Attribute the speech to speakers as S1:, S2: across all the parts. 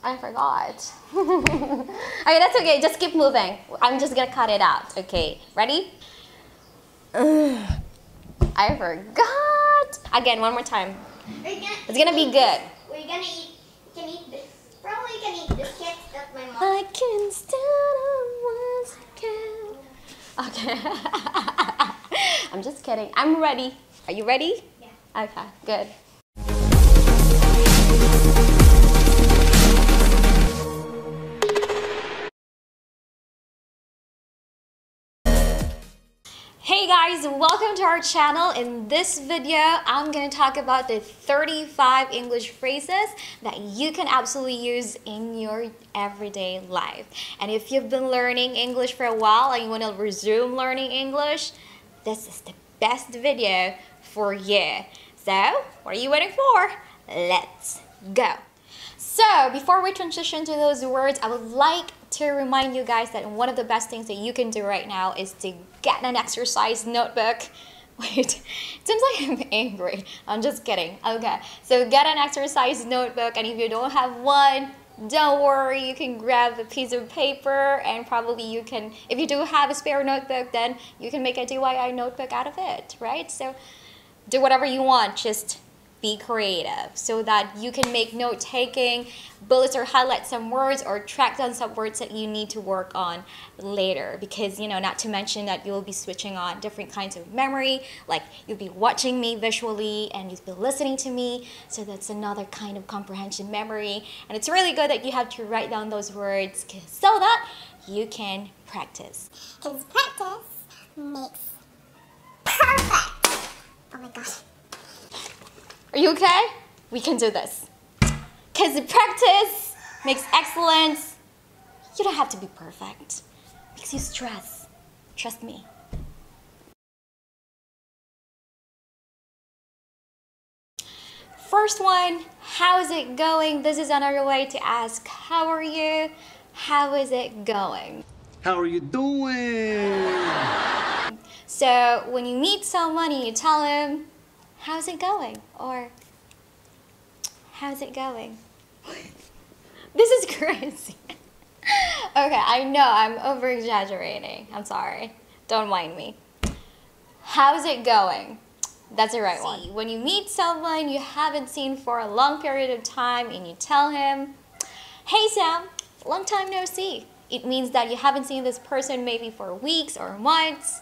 S1: I forgot. Okay, that's okay. Just keep moving. I'm just gonna cut it out. Okay, ready? I forgot. Again, one more time. It's gonna be good.
S2: We're gonna eat. Can eat this. Probably can eat the cake that my mom.
S1: I can stand on once again. Okay. I'm just kidding. I'm ready. Are you ready?
S2: Yeah.
S1: Okay, good. Hey guys, welcome to our channel. In this video, I'm going to talk about the 35 English phrases that you can absolutely use in your everyday life. And if you've been learning English for a while and you want to resume learning English, this is the best video for you. So, what are you waiting for? Let's go. So, before we transition to those words, I would like to remind you guys that one of the best things that you can do right now is to get an exercise notebook. Wait, it seems like I'm angry. I'm just kidding. Okay, so get an exercise notebook, and if you don't have one, don't worry, you can grab a piece of paper, and probably you can, if you do have a spare notebook, then you can make a DIY notebook out of it, right? So do whatever you want, just be creative so that you can make note-taking, bullets or highlight some words, or track down some words that you need to work on later. Because, you know, not to mention that you'll be switching on different kinds of memory, like you'll be watching me visually and you'll be listening to me, so that's another kind of comprehension memory. And it's really good that you have to write down those words so that you can practice.
S2: Because practice makes perfect. Oh my gosh.
S1: Are you okay? We can do this. Because practice makes excellence. You don't have to be perfect. It makes you stress. Trust me. First one, how is it going? This is another way to ask, how are you? How is it going?
S3: How are you doing?
S1: So when you meet someone and you tell them, how's it going? Or, how's it going? This is crazy. Okay, I know I'm over-exaggerating. I'm sorry. Don't mind me. How's it going? That's the right one. When you meet someone you haven't seen for a long period of time and you tell him, hey Sam, long time no see. It means that you haven't seen this person maybe for weeks or months.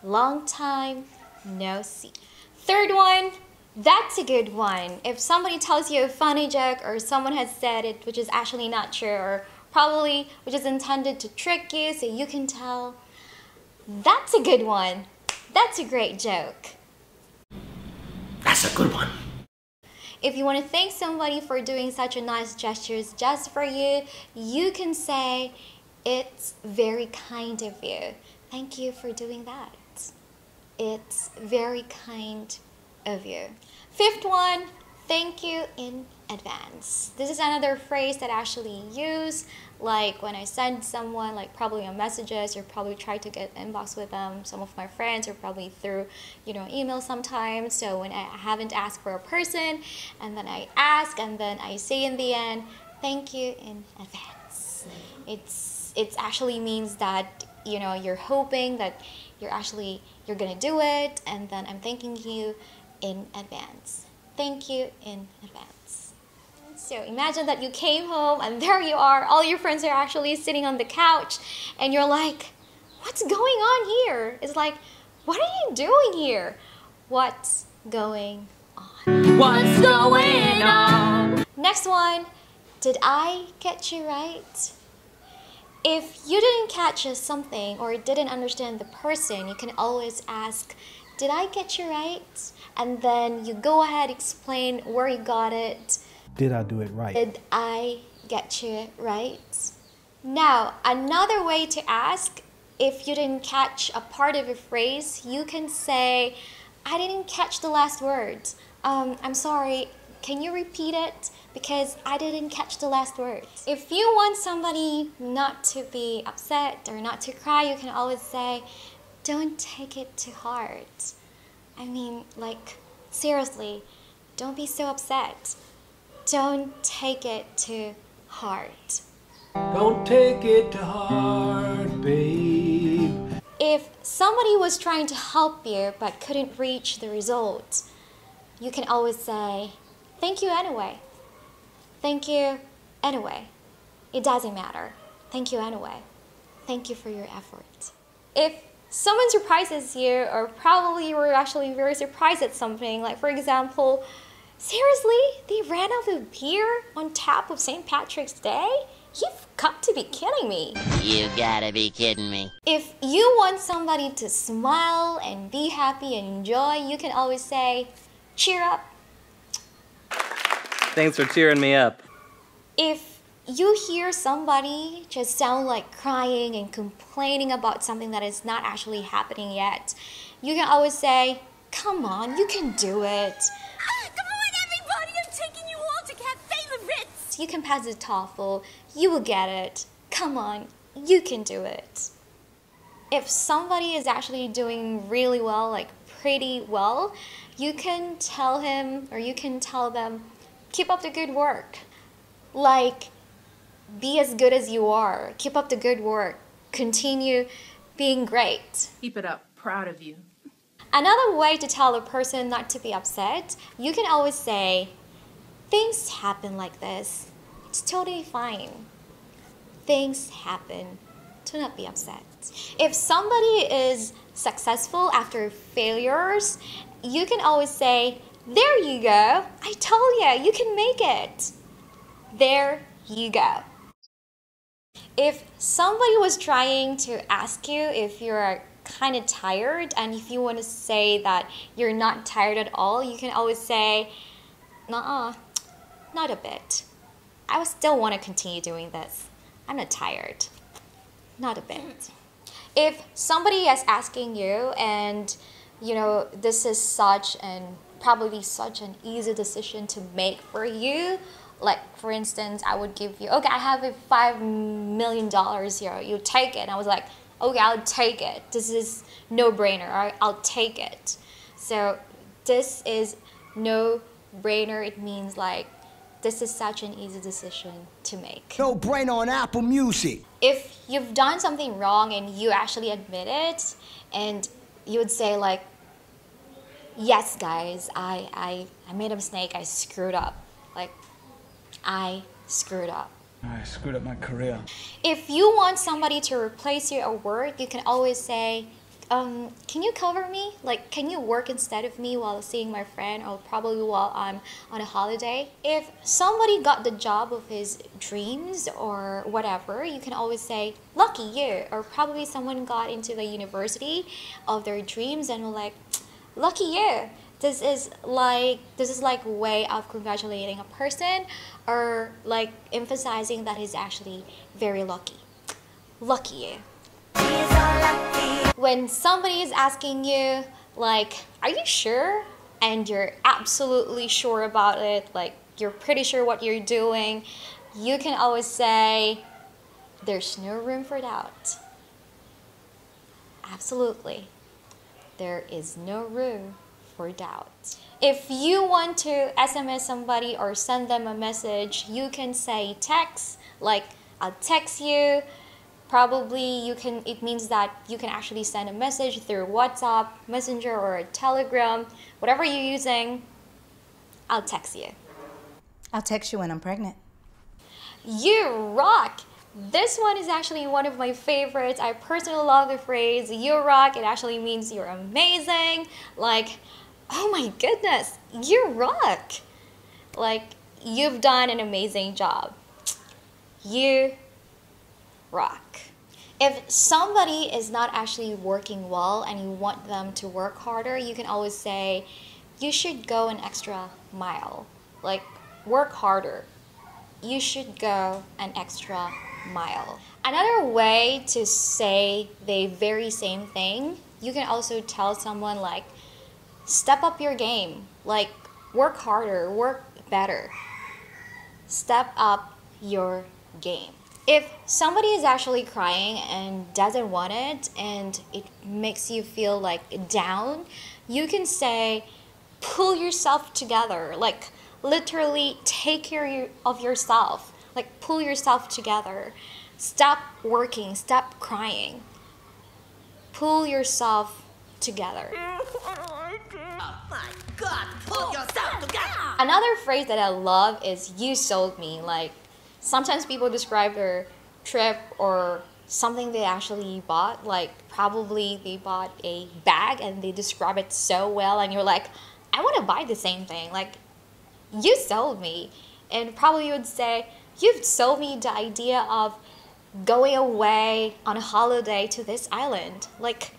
S1: Long time no see. Third one, that's a good one. If somebody tells you a funny joke or someone has said it which is actually not true, or probably which is intended to trick you so you can tell, that's a good one. That's a great joke.
S3: That's a good one.
S1: If you want to thank somebody for doing such a nice gestures just for you, you can say, it's very kind of you. Thank you for doing that. It's very kind of you. Fifth one, thank you in advance. This is another phrase that I actually use, like when I send someone, like probably on messages, or probably try to get inbox with them, some of my friends, or probably through, you know, email sometimes. So when I haven't asked for a person, and then I ask, and then I say in the end, thank you in advance. It actually means that, you know, you're hoping that you're gonna do it, and then I'm thanking you in advance. Thank you in advance. So imagine that you came home and there you are, all your friends are actually sitting on the couch, and you're like, what's going on here? It's like, what are you doing here? What's going on?
S3: What's going on?
S1: Next one, did I get you right? If you didn't catch something or didn't understand the person, you can always ask, did I get you right? And then you go ahead, explain where you got it.
S4: Did I do it right?
S1: Did I get you right? Now, another way to ask, if you didn't catch a part of a phrase, you can say, I didn't catch the last words. I'm sorry, can you repeat it? Because I didn't catch the last words. If you want somebody not to be upset or not to cry, you can always say, don't take it too hard. I mean, like, seriously, don't be so upset. Don't take it too heart.
S4: Don't take it to heart, babe.
S1: If somebody was trying to help you but couldn't reach the result, you can always say, thank you anyway. Thank you anyway. It doesn't matter. Thank you anyway. Thank you for your effort. If someone surprises you, or probably you were actually very surprised at something, like for example, seriously, they ran out of beer on tap of St. Patrick's Day? You've got to be kidding me.
S5: You gotta be kidding me.
S1: If you want somebody to smile and be happy and enjoy, you can always say, cheer up.
S6: Thanks for cheering me up.
S1: If you hear somebody just sound like crying and complaining about something that is not actually happening yet, you can always say, come on, you can do it.
S7: Come on, everybody! I'm taking you all to Cafe Le Ritz!
S1: You can pass the TOEFL. You will get it. Come on, you can do it. If somebody is actually doing really well, like pretty well, you can tell him or you can tell them, keep up the good work. Like, be as good as you are. Keep up the good work. Continue being great.
S8: Keep it up. Proud of you.
S1: Another way to tell a person not to be upset, you can always say, things happen like this. It's totally fine. Things happen. Do not be upset. If somebody is successful after failures, you can always say, there you go. I told you, you can make it. There you go. If somebody was trying to ask you if you're kind of tired, and if you want to say that you're not tired at all, you can always say, nuh-uh, not a bit. I still want to continue doing this. I'm not tired. Not a bit. If somebody is asking you and you know this is probably such an easy decision to make for you, like for instance, I would give you, okay, I have a $5 million here, you take it. And I was like, okay, I'll take it. This is no-brainer, right? I'll take it. So this is no-brainer. It means like, this is such an easy decision to make.
S9: No brainer on Apple Music.
S1: If you've done something wrong and you actually admit it, and you would say like, yes guys, I made a mistake, I screwed up. Like, I screwed up.
S4: I screwed up my career.
S1: If you want somebody to replace you at work, you can always say, can you cover me? Like, can you work instead of me while seeing my friend, or probably while I'm on a holiday? If somebody got the job of his dreams or whatever, you can always say, lucky you. Or probably someone got into the university of their dreams and were like, lucky you. This is like way of congratulating a person, or like emphasizing that he's actually very lucky. Lucky you. When somebody is asking you, like, are you sure? And you're absolutely sure about it, like you're pretty sure what you're doing, you can always say, there's no room for doubt. Absolutely. There is no room for doubt. If you want to SMS somebody or send them a message, you can say text, like I'll text you. Probably it means that you can actually send a message through WhatsApp, Messenger, or a Telegram, whatever you're using. I'll text you.
S10: I'll text you when I'm pregnant.
S1: You rock! This one is actually one of my favorites. I personally love the phrase, you rock. It actually means you're amazing. Like, oh my goodness, you rock. Like, you've done an amazing job. You rock. If somebody is not actually working well and you want them to work harder, you can always say, you should go an extra mile. Like, work harder. You should go an extra mile. Another way to say the very same thing, you can also tell someone like, step up your game. Like, work harder, work better. Step up your game. If somebody is actually crying and doesn't want it and it makes you feel like down, you can say, pull yourself together. Like, literally take care of yourself. Like, pull yourself together. Stop working. Stop crying. Pull yourself together.
S7: Oh my God, pull yourself together.
S1: Another phrase that I love is "you sold me." Like, sometimes people describe their trip or something they actually bought. Like, probably they bought a bag and they describe it so well, and you're like, I want to buy the same thing. Like, you sold me. And probably you would say, you've sold me the idea of going away on a holiday to this island. Like,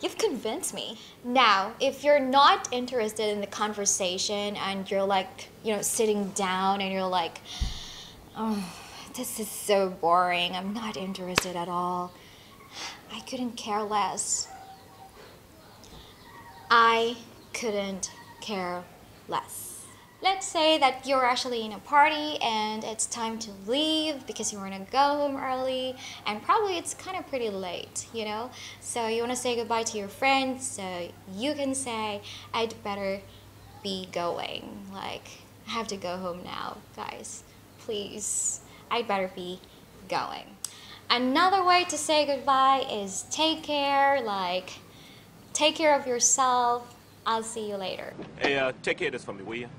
S1: you've convinced me. Now, if you're not interested in the conversation and you're like, you know, sitting down and you're like, oh, this is so boring. I'm not interested at all. I couldn't care less. I couldn't care less. Let's say that you're actually in a party and it's time to leave because you want to go home early, and probably it's kind of pretty late, you know? So you want to say goodbye to your friends, so you can say, I'd better be going. Like, I have to go home now, guys. Please, I'd better be going. Another way to say goodbye is take care, like, take care of yourself. I'll see you later.
S6: Hey, take care of this for me, will you?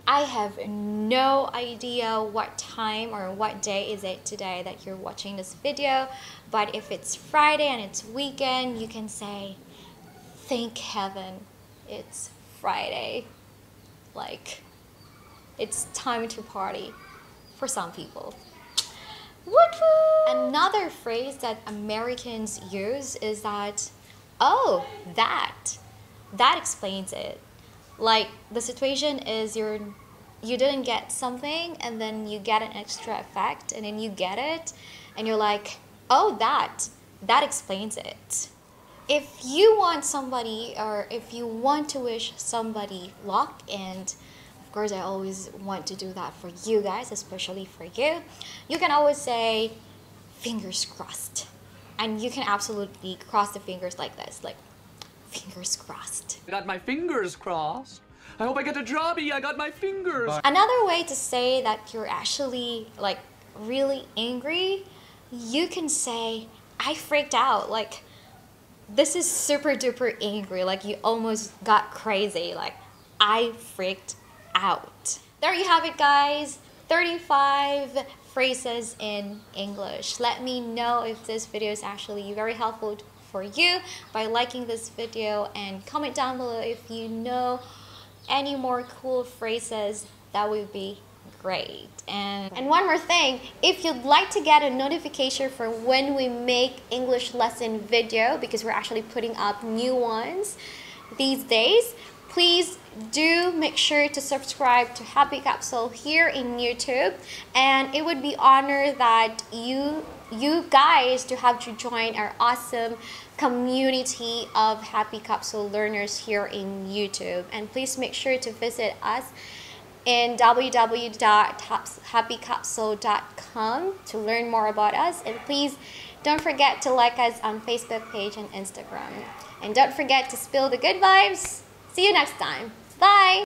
S1: I have no idea what time or what day is it today that you're watching this video, but if it's Friday and it's weekend, you can say, thank heaven it's Friday. Like, it's time to party for some people. Woo-hoo! Another phrase that Americans use is that, oh, that explains it. Like, the situation is you didn't get something and then you get an extra effect and then you get it and you're like, oh, that explains it. If you want somebody, or if you want to wish somebody luck, and of course I always want to do that for you guys, especially for you, you can always say fingers crossed, and you can absolutely cross the fingers like this, like fingers crossed.
S4: I got my fingers crossed. I hope I get a jobby. I got my fingers.
S1: Another way to say that you're actually like really angry, you can say, I freaked out. Like, this is super duper angry. Like, you almost got crazy. Like, I freaked out. There you have it, guys. 35 phrases in English. Let me know if this video is actually very helpful for you by liking this video, and comment down below if you know any more cool phrases. That would be great. And one more thing, if you'd like to get a notification for when we make English lesson video, because we're actually putting up new ones these days, please do make sure to subscribe to HappyCupSoul here in YouTube, and it would be honored that you guys to have to join our awesome community of HappyCupSoul learners here in YouTube. And please make sure to visit us in www.happycupsoul.com to learn more about us, and please don't forget to like us on Facebook page and Instagram, and don't forget to spill the good vibes. See you next time. Bye!